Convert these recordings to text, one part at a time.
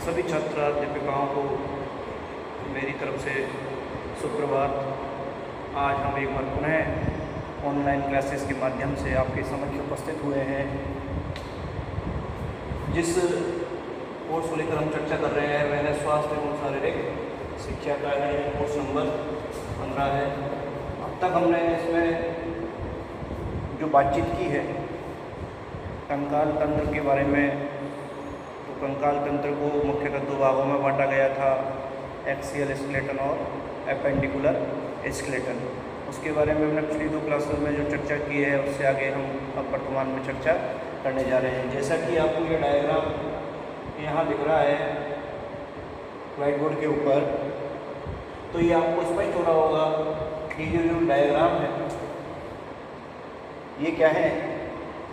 सभी छात्र अध्यापिकाओं को मेरी तरफ से सुप्रभात। आज हम एक बार पुनः ऑनलाइन क्लासेस के माध्यम से आपके समक्ष उपस्थित हुए हैं। जिस कोर्स को लेकर हम चर्चा कर रहे हैं वह है स्वास्थ्य एवं शारीरिक शिक्षा का है। कोर्स नंबर 15 है। अब तक हमने इसमें जो बातचीत की है कंकाल तंत्र के बारे में, तो कंकाल तंत्र को मुख्यतः दो भागों में बांटा गया था, एक्सियल स्केलेटन और एपेंडिकुलर स्केलेटन। उसके बारे में हमने पिछली 2 क्लासों में जो चर्चा की है उससे आगे हम अब वर्तमान में चर्चा करने जा रहे हैं। जैसा कि आपको ये डायग्राम यहाँ दिख रहा है व्हाइट बोर्ड के ऊपर, तो ये आपको स्पष्ट हो रहा होगा कि ये जो डायग्राम है ये क्या है।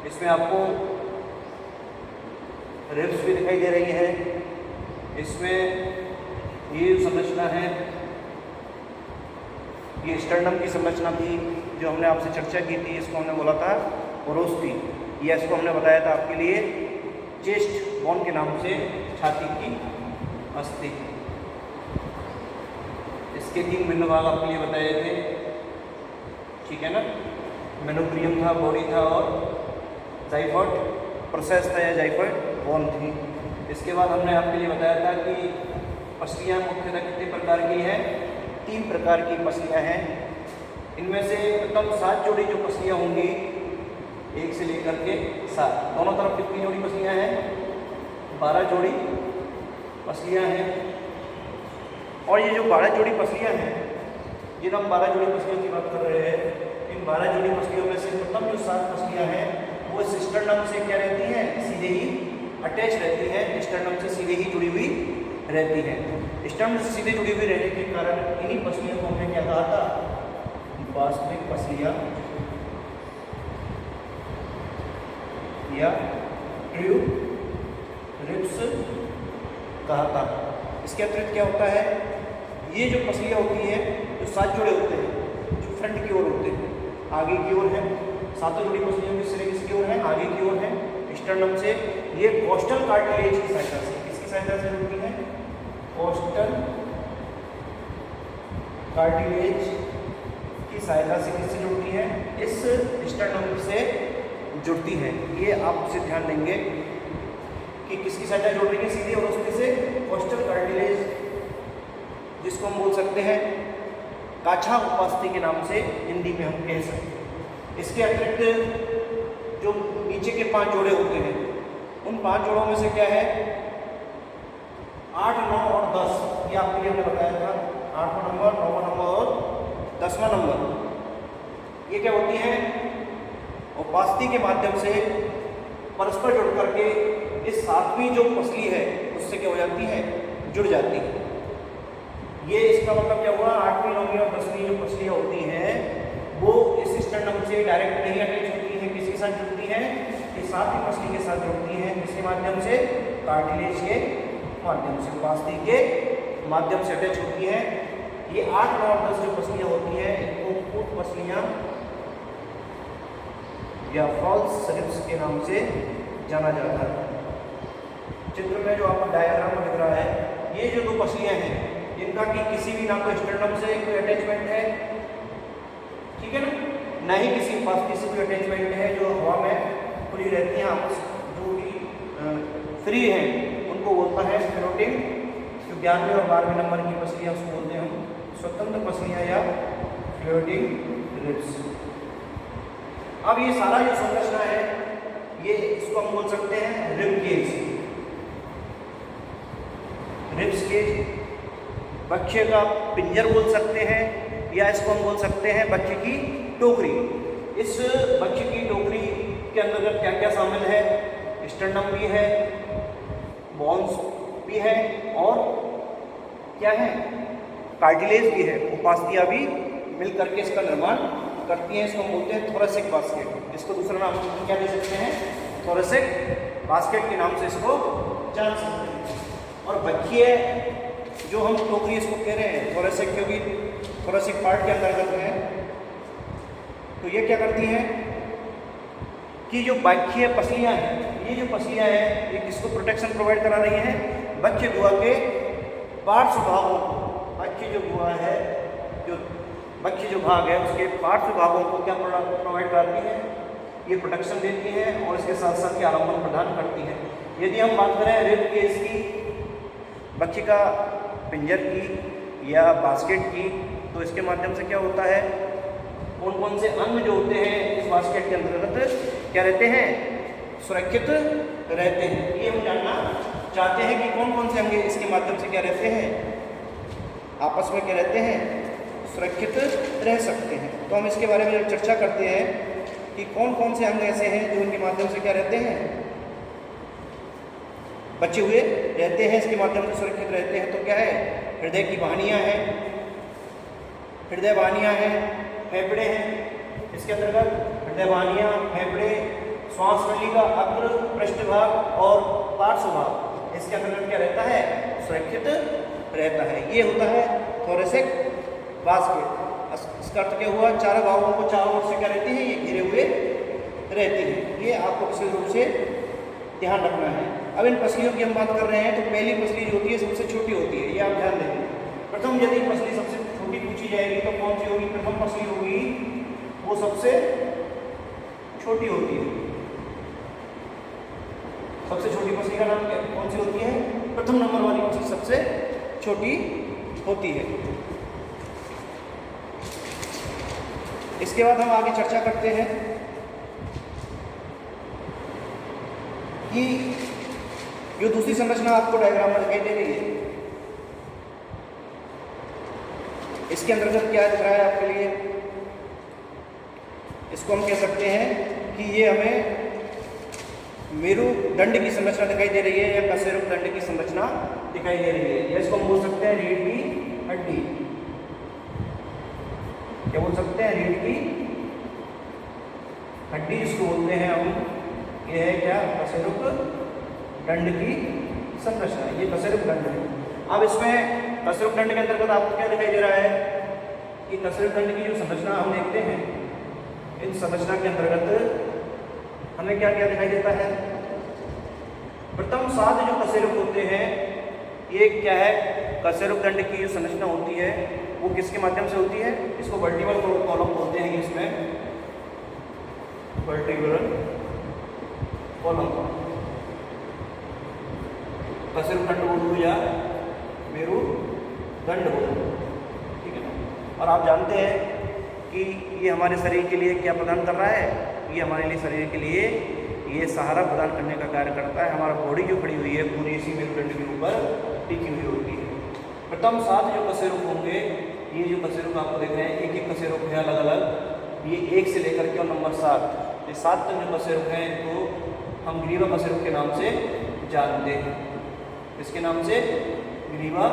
इसमें आपको रिब्स भी दिखाई दे रही है। इसमें ये संरचना है, ये स्टर्नम की संरचना थी जो हमने आपसे चर्चा की थी। इसको हमने बोला था ओरोस्टी, या इसको हमने बताया था आपके लिए चेस्ट बोन के नाम से, छाती की अस्थि। इसके 3 भिन्न भाग आपके लिए बताए थे, ठीक है ना। मेनोब्रियम था, बॉडी था और जाइफोइड प्रोसेस था या जाइफोइड बोन थी। इसके बाद हमने आपके लिए बताया था कि पसलियाँ मुख्यतः कितने प्रकार की हैं, 3 प्रकार की पसलियाँ हैं। इनमें से प्रथम 7 जोड़ी जो पसलियाँ होंगी 1 से लेकर के 7, दोनों तरफ कितनी जोड़ी पसलियाँ हैं, 12 जोड़ी पसलियाँ हैं। और ये जो 12 जोड़ी पसलियाँ हैं, जिन हम 12 जोड़ी पसलियों की बात कर रहे हैं, इन 12 जोड़ी पसलियों में से प्रथम जो 7 पसलियाँ हैं वो स्टर्नम से क्या रहती हैं, सीधे ही अटैच रहती है, स्टर्नम से सीधे ही जुड़ी हुई रहती है। स्टर्नम से सीधे जुड़ी हुई रहने के कारण इन्हीं पसलियों को हमने क्या कहा था, वास्तविक पसलियाँ या ट्रू रिब्स कहा था। इसके अतिरिक्त क्या होता है, ये जो पसलियाँ होती हैं, जो 7 जोड़े होते हैं जो फ्रंट की ओर होते हैं, आगे की ओर है, 7 जोड़ी पसलियाँ किसकी ओर है, आगे की ओर है स्टर्नम से। ये कोस्टल कार्टिलेज की सहायता से, किसकी सहायता से जुड़ती है, कोस्टल कार्टिलेज की सहायता से किससे जुड़ती है, इस स्टर्नम से जुड़ती है। ये आप उसे ध्यान देंगे कि किसकी सहायता जुड़ रही है, सीधे और उसमें से कोस्टल कार्टिलेज, जिसको हम बोल सकते हैं काछा उपास्थि के नाम से हिंदी में हम कह सकते हैं। इसके अतिरिक्त जो नीचे के 5 जोड़े होते हैं, उन 5 जोड़ों में से क्या है, 8, 9 और 10, ये आपके लिए हमने बताया था। 8वां नंबर, 9वां नंबर और 10वां नंबर, ये क्या होती है, उपास्थि के माध्यम से परस्पर जुड़ करके इस 7वीं जो पसली है उससे क्या हो जाती है, जुड़ जाती है। ये इसका मतलब क्या हुआ, 8वीं, 9वीं और 10वीं जो पसलियाँ होती हैं वो इस स्टर्नम से डायरेक्ट नहीं अटैच होती है, किसके साथ जुड़ती है, इस 7वीं पसली के साथ जुड़ती है। किसके माध्यम से, कार्टिलेज के माध्यम से, उपास्थि के माध्यम से अटैच होती है। ये 8, 9 और 10 जो पसलियाँ होती हैं इनको कूट पसलियाँ या फॉल्स रिब्स के नाम से जाना जाता है। चित्र में जो आपको डायग्राम दिख रहा है, ये जो 2 पसलियाँ हैं इनका कि किसी भी ना तो स्टर्नम से कोई अटैचमेंट है, ठीक है ना ही किसी उपास्थि से कोई अटैचमेंट है, जो हवा में खुली रहती हैं, आपस जो भी फ्री हैं उनको बोलता है फ्लोटिंग। जो 11वें और 12वें नंबर की पसलियाँ उसको बोलते हैं हम स्वतंत्र पसलियाँ या फ्लोटिंग रिब्स। अब ये सारा जो संरचना है ये इसको हम बोल सकते हैं रिब केज, रिब्स केज। बच्चे का पिंजर बोल सकते हैं, या इसको हम बोल सकते हैं बच्चे की टोकरी। इस बच्चे की टोकरी के अंदर क्या क्या शामिल है, स्टर्नम भी है, बॉन्स भी है और क्या है, कार्टिलेज भी है, उपास्थियाँ भी मिल करके इसका निर्माण करती हैं। इसको हम बोलते हैं थोरेसिक बास्केट। इसको दूसरा नाम हम क्या दे सकते हैं, थोरेसिक बास्केट के नाम से इसको जान सकते हैं। और बच्चे जो हम टोकरी इसको कह रहे हैं थोरेसिक, क्योंकि थोरेसिक पार्ट के अंतर्गत है, तो ये क्या करती हैं कि जो बाह्य पसलियाँ हैं, ये जो पसलियाँ हैं ये किसको प्रोटेक्शन प्रोवाइड करा रही हैं, बच्चे गुहा के पार्श्व भागों को, बच्चे जो गुहा है, जो बच्चे जो भाग है उसके पार्श्व भागों को क्या प्रोवाइड करती है, ये प्रोटेक्शन देती है और इसके साथ साथ ये आलम्बन प्रदान करती है। यदि हम बात करें रिब केज की, बच्चे का पिंजर की या बास्केट की, तो इसके माध्यम से क्या होता है, कौन कौन से अंग जो होते हैं इस बास्केट के अंतर्गत क्या रहते हैं, सुरक्षित रहते हैं। ये हम जानना चाहते हैं कि कौन कौन से अंग इसके माध्यम से क्या रहते हैं, आपस में क्या रहते हैं, सुरक्षित रह सकते हैं। तो हम इसके बारे में जब चर्चा करते हैं कि कौन कौन से अंग ऐसे हैं जो उनके माध्यम से क्या रहते हैं, बचे हुए रहते हैं, इसके माध्यम से सुरक्षित रहते हैं, तो क्या है, हृदय की वाहिनियाँ हैं, हृदय वाहिनियाँ हैं, फेफड़े हैं, इसके अंतर्गत हृदय वाहिनियाँ, फेफड़े, श्वास नली का अग्र पृष्ठभाग और पार्श्व भाग, इसके अंतर्गत क्या रहता है, सुरक्षित रहता है। ये होता है थोरेसिक बास्केट। इसका अर्थ क्या हुआ, चारों भागों को चारों ओर से क्या रहती है, ये घिरे हुए रहती है। ये आपको विशेष रूप से ध्यान रखना है। अब इन पसलियों की हम बात कर रहे हैं, तो पहली पसली जो होती है सबसे छोटी होती है, ये आप ध्यान देंगे। प्रथम यदि पसली सबसे छोटी पूछी जाएगी तो कौन सी होगी, प्रथम पसली होगी वो सबसे छोटी होती है। सबसे छोटी पसली का नाम क्या, कौन सी होती है, प्रथम नंबर वाली पसली सबसे छोटी होती है। इसके बाद हम आगे चर्चा करते हैं कि जो दूसरी संरचना आपको डायग्राम में दिखाई दे रही है, इसके अंतर्गत क्या दिख रहा है आपके लिए, इसको हम कह सकते हैं कि ये हमें मेरुदंड की संरचना दिखाई दे रही है या कशेरुक दंड की संरचना दिखाई दे रही है, या इसको हम बोल सकते हैं रीढ़ की हड्डी। क्या बोल सकते हैं, रीढ़ की हड्डी इसको बोलते हैं हम। ये है क्या, कशेरुक दंड की संरचना, ये कशेरुक दंड है। अब इसमें कशेरुक दंड के अंतर्गत आपको क्या दिखाई दे रहा है कि कशेरुक दंड की जो संरचना हम देखते हैं, इन संरचना के अंतर्गत हमें क्या क्या दिखाई देता है, प्रथम 7 जो कशेरुक होते हैं, ये क्या है, कशेरुक दंड की जो संरचना होती है वो किसके माध्यम से होती है, इसको वर्टिब्रल कॉलम बोलते हैं। इसमें वर्टिब्रल कॉलम, कशेरुक दंड बोलो या मेरुदंड बोलो, ठीक है ना। और आप जानते हैं कि ये हमारे शरीर के लिए क्या प्रदान कर रहा है, ये हमारे लिए शरीर के लिए ये सहारा प्रदान करने का कार्य करता है। हमारा बॉडी जो खड़ी हुई है पूरी इसी मेरुदंड के ऊपर टिकी हुई होती है। प्रथम 7 जो कशेरुक होंगे, ये जो कशेरुक आपको देख रहे हैं, एक एक कशेरुक है अलग अलग, ये 1 से लेकर के और नंबर 7, ये 7 तक जो कशेरुक हैं तो हम ग्रीवा कशेरुक के नाम से जानते हैं। इसके नाम से ग्रीवा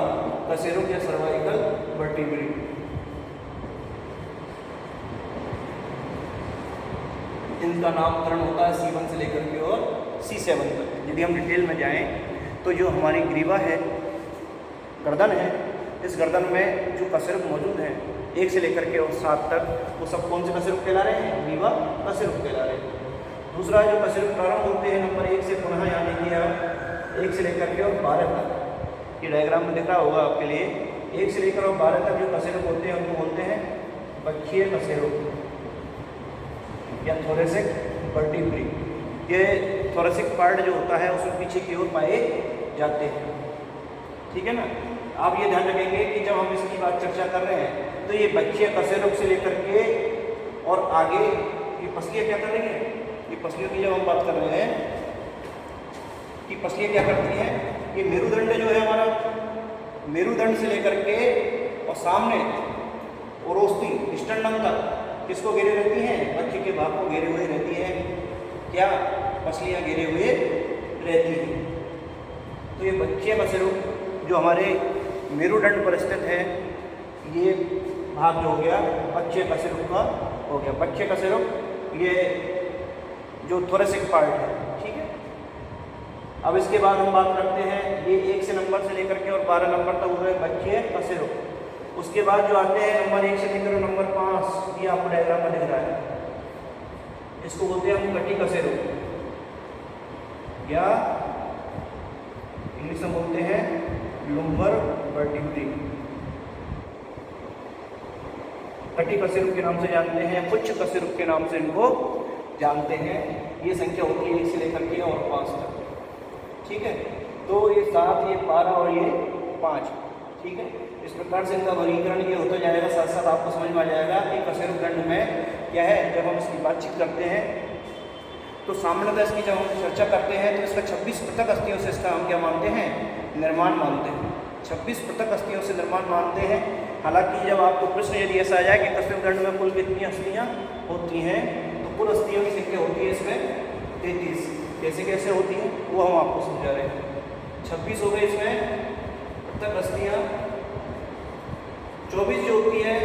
कशेरुक या सर्वाइकल वर्टिब्री। इनका नामकरण होता है C1 से लेकर के और C7 तक। यदि हम डिटेल में जाएं तो जो हमारी ग्रीवा है, गर्दन है, इस गर्दन में जो कशेरुक मौजूद हैं 1 से लेकर के और 7 तक, वो सब कौन से कशेरुक कहला रहे हैं, ग्रीवा कशेरुक कहला रहे हैं। दूसरा जो कशेरुक प्रारंभ होते हैं नंबर 1 से, पुनः यानी कि आप 1 से लेकर के और 12 तक, ये डायग्राम में दिख रहा होगा आपके लिए, 1 से लेकर और 12 तक जो कशेरुक होते हैं उनको बोलते हैं बक्षीय कशेरुक या थोरेसिक वर्टिब्री। ये थोरेसिक पार्ट जो होता है उसमें पीछे की ओर पाए जाते हैं, ठीक है ना। आप ये ध्यान रखेंगे कि जब हम इसकी बात चर्चा कर रहे हैं तो ये बक्षीय कशेरुक से लेकर के और आगे ये पसलियाँ क्या कर रही हैं, ये पसलियों की जब हम बात कर रहे हैं कि पसलियाँ क्या करती हैं, ये मेरुदंड जो है हमारा, मेरुदंड से लेकर के और सामने ओरोस्ती स्टर्नम तक किसको घेरे रहती हैं, बच्चे के भाग को घेरे हुए रहती है, क्या पसलियाँ घेरे हुए रहती हैं। तो ये बक्षीय कशेरुक जो हमारे मेरुदंड पर स्थित है, ये भाग जो हो गया बक्षीय कशेरुक का हो गया। बक्षीय कशेरुक ये जो थोरेसिक पार्ट है, ठीक है। अब इसके बाद हम बात करते हैं, ये 1 से नंबर से लेकर के और 12 नंबर तक हो गए बक्षीय कशेरुक। उसके बाद जो आते हैं नंबर 1 से लेकर नंबर 5, ये आपको डायग्राम में दिख रहा है, इसको बोलते हैं हम कटी कशेरुक या इंग्लिश में बोलते हैं लुम्बर वर्टिब्री। कटी कशेरुक के नाम से जानते हैं, पुच्छ कशेरुक के नाम से इनको जानते हैं। ये संख्या होती है 1 से लेकर के और 5 तक। ठीक है, तो ये 7, ये 12 और ये 5। ठीक है, इस प्रकार से इनका वर्गीकरण ये होता जाएगा। साथ साथ आपको समझ में आ जाएगा कि कशेरुक दंड में क्या है। जब हम इसकी बातचीत करते हैं तो सामान्यतः इसकी जब हम चर्चा करते हैं तो इसका 26 पृथक अस्थियों से इसका हम क्या मानते हैं, निर्माण मानते हैं। 26 पृथक अस्थियों से निर्माण मानते हैं। हालांकि जब आपको प्रश्न यदि ऐसा आ जाए कि कशेरुक दंड में कुल कितनी अस्थियाँ होती हैं, तो कुल अस्थियों की संख्या होती है इसमें 33। कैसे कैसे होती है वो हम आपको समझा रहे हैं। 26 हो गए इसमें पृथक अस्थियाँ। 24 जो होती है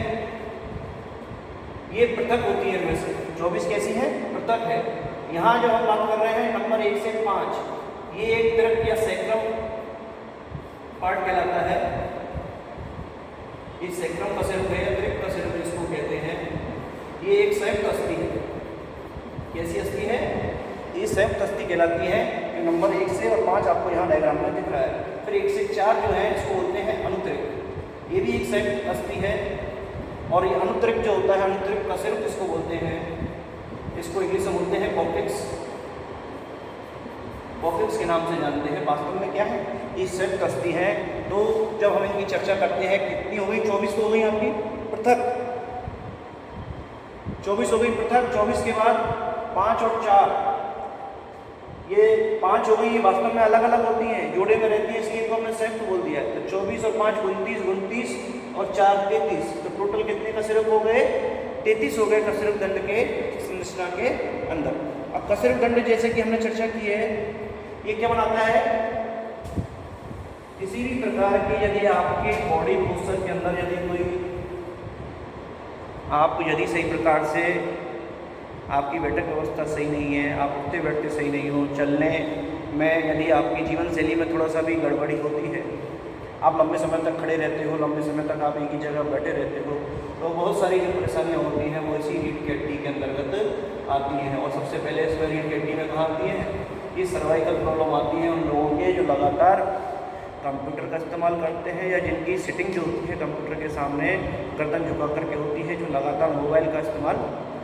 ये पृथक होती है इनमें से। 24 कैसी है, पृथक है। यहाँ जो हम बात कर रहे हैं नंबर 1 से 5, ये एक तरफ या सैक्रम पार्ट कहलाता है। ये सैक्रम कशेरुक है, अतिरिक्त कशेरुक इसको कहते हैं। ये एक संयुक्त अस्थि है। कैसी अस्थि है, ये संयुक्त अस्थि कहलाती है। ये नंबर 1 से और 5 आपको यहाँ डायग्राम में दिख रहा है। फिर 1 से 4 जो है इसको बोलते हैं अनुत्तरिक्त। ये भी एक संयुक्त अस्थि है। और ये अनुत्तरिक्त जो होता है, अनुत्तरिक्त कशेरुक इसको बोलते हैं। इसको इंग्लिश में बोलते हैं कॉक्लिक्स। कॉक्लिक्स के नाम से जानते हैं। वास्तव में क्या है, ये संयुक्त अस्थि है। तो जब हम इनकी चर्चा करते हैं, कितनी हो गई, 24 तो हो गई आपकी पृथक। 24 हो गई पृथक। 24 के बाद 5 और 4, ये 5 हो गई। ये वास्तव में अलग अलग होती हैं, जोड़े में रहती हैं, इसलिए इनको हमने संयुक्त बोल दिया है। तो 24 और 5 29, 29 और 4 33। तो टोटल कितने कशेरुक हो गए, 33 हो गए कशेरुक दंड के संरचना के अंदर। अब कशेरुक दंड जैसे कि हमने चर्चा की है, ये क्या बनाता है, किसी भी प्रकार की यदि आपके बॉडी पोस्चर के अंदर यदि कोई आप यदि सही प्रकार से आपकी बैठक व्यवस्था सही नहीं है, आप उठते बैठते सही नहीं हो, चलने में यदि आपकी जीवन शैली में थोड़ा सा भी गड़बड़ी होती है, आप लंबे समय तक खड़े रहते हो, लंबे समय तक आप एक ही जगह बैठे रहते हो, तो बहुत सारी जो परेशानियाँ होती हैं वो इसी रीढ़ की हड्डी के अंतर्गत आती हैं। और सबसे पहले इसमें रीढ़ की हड्डी में कहाँ आती है, ये सर्वाइकल प्रॉब्लम आती है उन लोगों के जो लगातार कंप्यूटर का इस्तेमाल करते हैं या जिनकी सिटिंग जो होती है कंप्यूटर के सामने गर्दन झुका करके होती है, जो लगातार मोबाइल का इस्तेमाल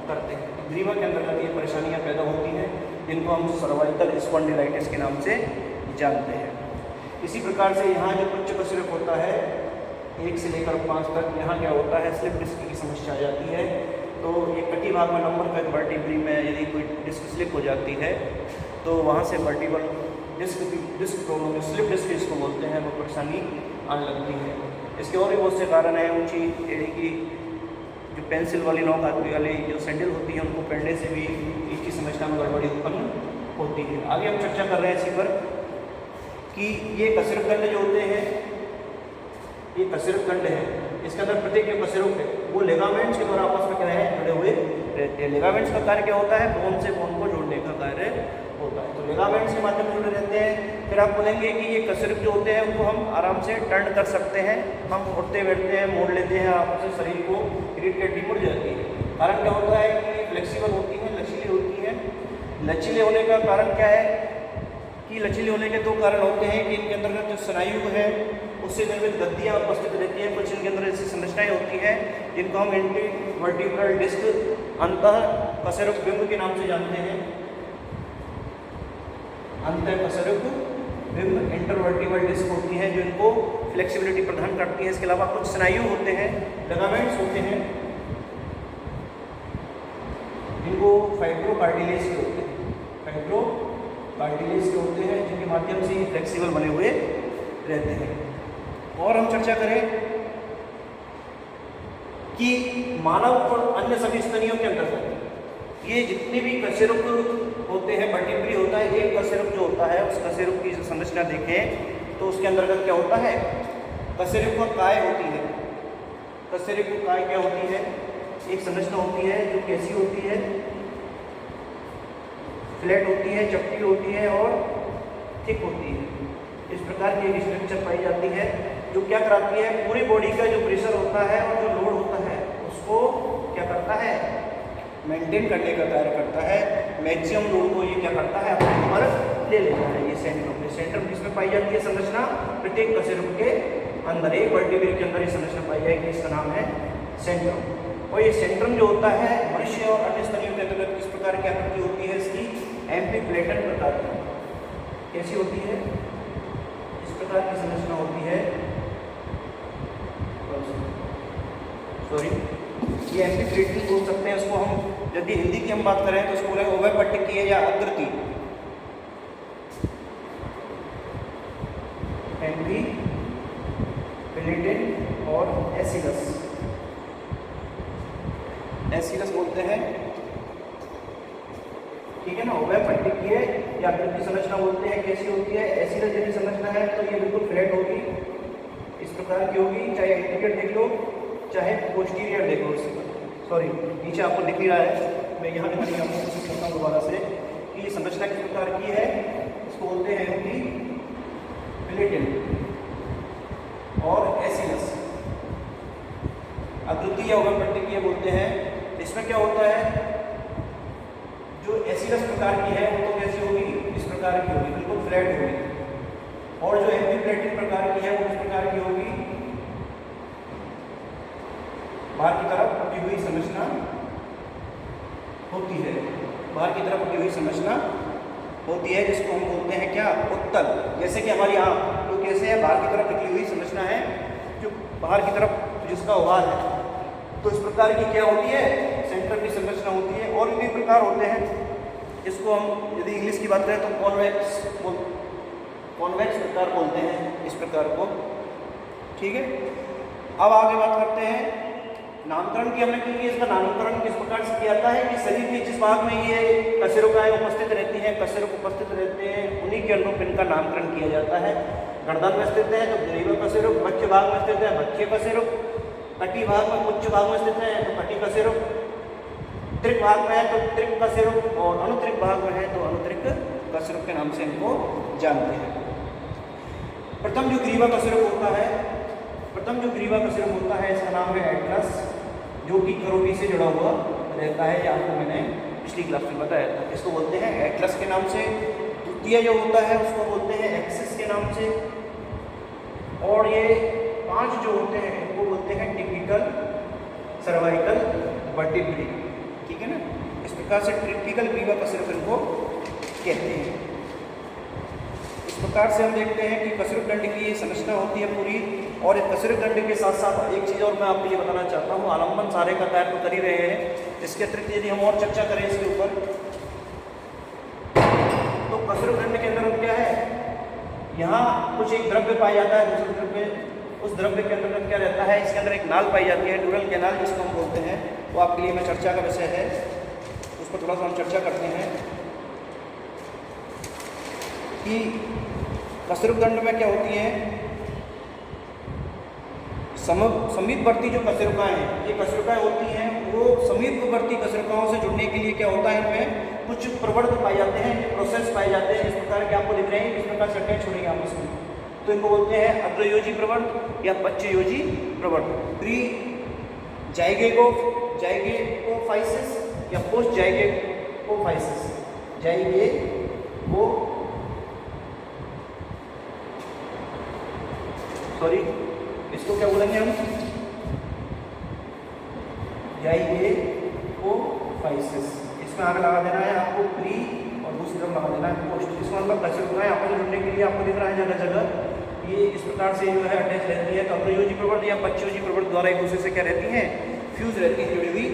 करते हैं। ग्रीवा के अंतर्गत ये परेशानियाँ पैदा होती हैं, जिनको हम सर्वाइकल स्पॉन्डिलाइटिस के नाम से जानते हैं। इसी प्रकार से यहाँ जो पुच्छ कशेरुक होता है 1 से लेकर 5 तक, यहाँ क्या होता है, स्लिप डिस्क की समस्या आ जाती है। तो ये कटी भाग में नंबर का वर्टिब्री में यदि कोई डिस्क स्लिप हो जाती है तो वहाँ से vertebral disc problem, slip disc इसको बोलते हैं, वो परेशानी आने लगती है। इसके और भी बहुत से कारण हैं। ऊंची एड़ी की जो पेंसिल वाली नोक आती वाली जो सैंडल होती है उनको पहनने से भी इसकी समस्या में गड़बड़ी उत्पन्न होती है। आगे हम चर्चा कर रहे हैं इसी पर कि ये कशेरुक दंड जो होते हैं, ये कशेरुक दंड है, इसके अंदर प्रत्येक जो कशेरुक है वो लिगामेंट्स के द्वारा आपस में क्या है, जुड़े हुए रहते हैं। लिगामेंट्स का कार्य क्या होता है, बोन से बोन को जोड़ने का कार्य होता है। तो लिगामेंट्स के माध्यम से जुड़े रहते हैं। फिर आप बोलेंगे कि ये कशेरुक जो होते हैं उनको हम आराम से टर्न कर सकते हैं, हम उठते बैठते हैं, मोड़ लेते हैं, आपस में शरीर को रीढ़ की हड्डी मुड़ जाती है। कारण क्या होता है कि फ्लेक्सिबल होती है, लचीली होती है। लचीले होने का कारण क्या है कि लचीले होने के 2 कारण होते हैं कि इनके अंदर जो स्नायु है उससे निर्मित गद्दियाँ उपस्थित रहती हैं। कुछ इनके अंदर ऐसी संरचनाएँ होती हैं जिनको हम इंटरवर्टिब्रल डिस्क अंतः कशेरुक बिंब के नाम से जानते हैं। अंतः कशेरुक बिंब इंटरवर्टिब्रल डिस्क होती है जो इनको फ्लेक्सिबिलिटी प्रदान करती है। इसके अलावा कुछ स्नायु होते हैं, लिगामेंट्स होते हैं, जिनको फाइब्रोकार्टिलेज के होते हैं, फाइब्रोकार्टिलेज के होते हैं, जिनके माध्यम से फ्लेक्सिबल बने हुए रहते हैं। और हम चर्चा करें कि मानव और अन्य सभी स्तनियों के अंतर्गत ये जितने भी कशेरुक होते हैं, वर्टिब्री होता है, एक कशेरुक जो होता है उस कशेरुक की संरचना देखें तो उसके अंतर्गत क्या होता है, कशेरुक का काय होती है। कशेरुक की काय क्या होती है, एक संरचना होती है जो कैसी होती है, फ्लैट होती है, चपटी होती है और थिक होती है। इस प्रकार की एक स्ट्रक्चर पाई जाती है जो क्या कराती है, पूरी बॉडी का जो प्रेशर होता है और जो लोड होता है उसको क्या करता है, मेंटेन करने का कार्य करता है। मैक्सिमम लोड को ये क्या करता है, अपने ऊपर ले लेता है ये सेंट्रम। ये सेंट्रम किसमें पाई जाती है संरचना? प्रत्येक कशेरुक के अंदर, एक वर्टिब्रेट के अंदर ये संरचना पाई जाएगी, इसका नाम है सेंट्रम। और ये सेंट्रम जो होता है मनुष्य और अन्य स्तनियों के अंतर्गत किस प्रकार की आकृति होती है इसकी? एम्फीप्लेटन प्रकार की। कैसी होती है? इस प्रकार की संरचना होती है, सॉरी ये एम्फीप्लेटन बोल सकते हैं इसको हम। यदि हिंदी की हम बात करें तो इसको बोलेंगे उभयपट्टिकीय या आकृति। एम्फीप्लेटन और एसिलस, एसिलस बोलते हैं, ठीक है ना। उभयपट्टिकीय या आकृति संरचना बोलते हैं। कैसी होती है? एसिलस जैसी संरचना है तो ये बिल्कुल फ्लैट होगी, इस प्रकार की होगी, चाहे एंटीरियर देख लो चाहे पोस्टीरियर देख लो। सॉरी नीचे आपको दिख नहीं रहा है, मैं यहाँ दिखाने आपको कोशिश करता हूँ दोबारा से कि ये संरचना किस प्रकार की है। इसको बोलते हैं एम्फीप्लेटन और एसिलस। आकृति या उभयपट्टिकीय बोलते हैं। इसमें क्या होता है? जो एसिलस प्रकार की है वो तो कैसी होगी? इस प्रकार की होगी, बिल्कुल फ्लैट होगी। और जो एम्फीप्लेटन प्रकार की है वो किस प्रकार की होगी? बाहर की तरफ उठी हुई संरचना होती है, बाहर की तरफ उठी हुई संरचना होती है, जिसको हम बोलते हैं क्या? उत्तल। जैसे कि हमारी आँख तो कैसे है? बाहर की तरफ निकली हुई संरचना है, जो बाहर की तरफ जिसका ओवाल है, तो इस प्रकार की क्या होती है? सेंटर की संरचना होती है। और भी प्रकार होते हैं, जिसको हम यदि इंग्लिश की बात करें तो कॉन्वेक्स प्रकार बोलते हैं इस प्रकार को, ठीक है। अब आगे बात करते हैं नामकरण की। हमने की इसका नामकरण किस प्रकार से किया जाता है कि शरीर के जिस भाग में ये कशेरुकाएं उपस्थित रहती हैं, कशेरुक उपस्थित रहते हैं, उन्हीं के अनुरूप इनका नामकरण किया जाता है। गर्दन में स्थित है तो ग्रीव कशेरुक, मध्य भाग में स्थित है मध्य कशेरुक, कटी भाग में उच्च भाग में स्थित है तो कटी कशेरुक, त्रिक भाग में है तो त्रिक कशेरुक, और अनुत्रिक भाग में है तो अनुत्रिक कशेरुक के नाम से इनको जानते हैं। प्रथम जो ग्रीवा कशेरुक होता है, इसका नाम है एटलस, जो कि करोटी से जुड़ा हुआ रहता है। ये आपको मैंने पिछली क्लास में बताया था। इसको बोलते हैं एटलस के नाम से। द्वितीय जो होता है उसको बोलते हैं एक्सिस के नाम से। और ये 5 जो होते हैं वो बोलते हैं टिपिकल सर्वाइकल वर्टिब्रेट, ठीक है ना। इस प्रकार से टिपिकल ग्रीवा कशेरुक इनको कहते हैं। इस प्रकार से हम देखते हैं कि कशेरुक दंड की संरचना होती है पूरी। और इस कशेरुक दंड के साथ साथ एक चीज़ और मैं आपके लिए बताना चाहता हूँ, आलम्बन सारे का तैयार तो कर ही रहे हैं। इसके अतिरिक्त यदि हम और चर्चा करें इसके ऊपर, तो कशेरुक दंड के अंदर क्या है? यहाँ कुछ एक द्रव्य पाया जाता है, दूसरे द्रव्य, उस द्रव्य के अंदर क्या रहता है? इसके अंदर एक नाल पाई जाती है, ड्यूरल कैनाल जिसको हम बोलते हैं। वो आपके लिए मैं चर्चा का विषय है, उस पर थोड़ा सा हम चर्चा करते हैं कि कशेरुक दंड में क्या होती है। समीपवर्ती जो कशेरुकाएं हैं, ये कशेरुकाएं होती हैं, वो समीपवर्ती कशेरुकाओं से जुड़ने के लिए क्या होता है? इनमें कुछ प्रवर्त पाए जाते हैं, प्रोसेस पाए जाते हैं, इस प्रकार के आपको दिख रहे हैं, इस प्रकार से अटैच हो रही है आपस में। तो इनको बोलते हैं अग्रयोजी प्रवर्त या पश्चयोजी प्रवर्त। प्री जाइगोफाइसिस या पोस्ट जाइगोफाइसिस। इसको क्या बोलेंगे हम? जाइगोफाइसिस। इसमें आगे लगा देना है आपको प्री और दूसरी तरफ लगा देना है पोस्ट। इसको मतलब कशेरुकाएं आपस में जुड़ने के लिए आपको दिख रहा है जगह जगह ये इस प्रकार से जो है अटैच रहती है। तो अग्रयोजी प्रवर्त या पश्चयोजी प्रवर्त द्वारा एक दूसरे से क्या रहती हैं? फ्यूज रहती है, जुड़ी हुई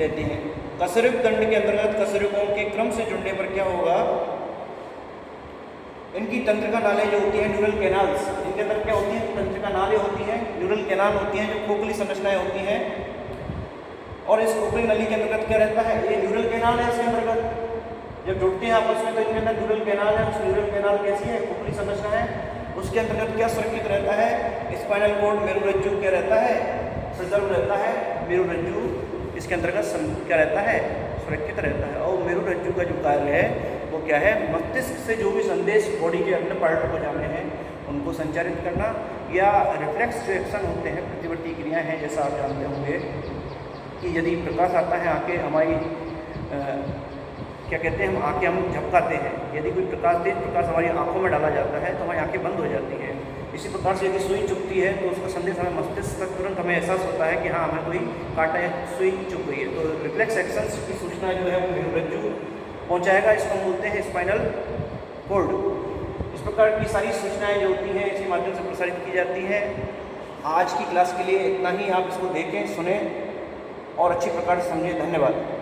रहती हैं। कशेरुक दंड के अंतर्गत कशेरुकों के क्रम से जुड़ने पर क्या होगा? इनकी तंत्रिका नालें जो होती हैं, न्यूरल कैनाल्स, इनके अंदर क्या होती हैं? तंत्रिका नालें होती हैं, न्यूरल कैनाल होती हैं, जो खोखली संरचनाएं होती हैं। और इस खोखली नली के अंतर्गत क्या रहता है? ये न्यूरल कैनाल है। इसके अंतर्गत जब जुड़ते हैं आपस में तो इनके अंदर न्यूरल कैनाल है। उस न्यूरल कैनाल कैसी है? खोखली संरचना है। उसके अंतर्गत क्या सुरक्षित रहता है? स्पाइनल कॉर्ड, मेरुरज्जु क्या रहता है? प्रिजर्व रहता है। मेरुरज्जु इसके अंतर्गत क्या रहता है? सुरक्षित रहता है। और मेरुरज्जु का जो कार्य है वो क्या है? मस्तिष्क से जो भी संदेश बॉडी के अन्य पार्ट को जाने हैं उनको संचारित करना, या रिफ्लेक्स रिएक्शन होते हैं, प्रतिवर्ती क्रियाएं हैं। जैसा आप जानते होंगे कि यदि प्रकाश आता है आके हमारी क्या कहते हैं, हम आँखें हम झपकाते हैं। यदि कोई तेज प्रकाश हमारी आँखों में डाला जाता है तो हमारी आँखें बंद हो जाती हैं। इसी प्रकार से यदि सुई चुभती है तो उसका संदेश हमें मस्तिष्क तक तुरंत हमें एहसास होता है कि हाँ, हमें कोई कांटा या सुई चुभ गई है। तो रिफ्लेक्स एक्शंस की सूचना जो है वो मेरुरज्जु पहुँचाएगा। इसको हम बोलते हैं स्पाइनल कॉर्ड। इस प्रकार की सारी सूचनाएँ जो होती हैं इसी माध्यम से प्रसारित की जाती है। आज की क्लास के लिए इतना ही। आप इसको देखें, सुने और अच्छी प्रकार से समझें। धन्यवाद।